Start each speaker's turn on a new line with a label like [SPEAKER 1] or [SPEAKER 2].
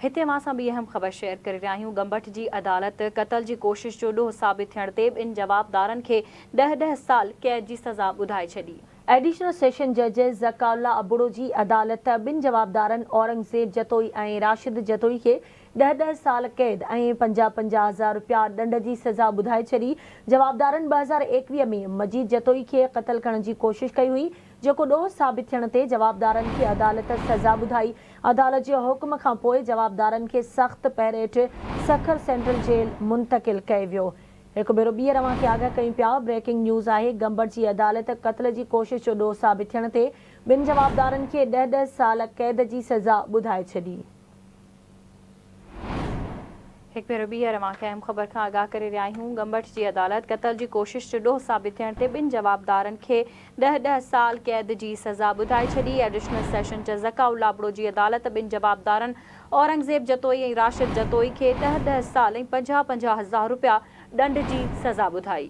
[SPEAKER 1] हिते मां सां ॿी अहम ख़बर शेयर करे रहिया आहियूं। गंबट जी अदालत क़तल जी कोशिश जो ॾोह साबित थियण ते ॿिनि जवाबदारनि खे 10-10 साल कैद जी सज़ा ॿुधाए छॾी। एडिशनल सेशन जज ज़काउल्ला अबड़ो जी अदालत ॿिनि जवाबदारनि औरंगज़ेब जतोई ऐं राशिद जतोई खे 10-10 साल कैद ऐं 50-50 रुपया ॾंड जी सज़ा ॿुधाए छॾी। जवाबदारनि 2021 में मजीद जतोई खे क़तल करण जी कोशिश कई हुई, जेको ॾोह साबित थियण ते जवाबदारनि खे अदालत सज़ा ॿुधाई। अदालत जे हुक्म खां पोइ जवाबदारनि खे सख़्त पैरेट सखर सेंट्रल जेल मुंतक़िल कयो वियो। हिकु भेरो ॿीहर अव्हां खे आगाह कयूं पिया। ब्रेकिंग न्यूज़ आहे। गंबट जी अदालत क़त्ल जी कोशिश जो ॾोह साबित थियण ते ॿिनि जवाबदारनि खे 10-10 साल कैद जी सज़ा ॿुधाए छॾी। हिकु भेरो ॿीहर अव्हां खे अहम ख़बर खां आगाह करे रहिया आहियूं। गंबट जी अदालत क़त्ल जी कोशिश जो ॾोह साबित थियण ते ॿिनि जवाबदारनि खे 10-10 साल कैद जी सज़ा ॿुधाए छॾी। एडिशनल सेशन जज ज़काउल्ला अबड़ो जी अदालत ॿिनि जवाबदारनि औरंगज़ेब जतोई ऐं राशिद जतोई खे 10-10 साल ऐं 50-50 हज़ार रुपया ॾंड जी सज़ा ॿुधाई।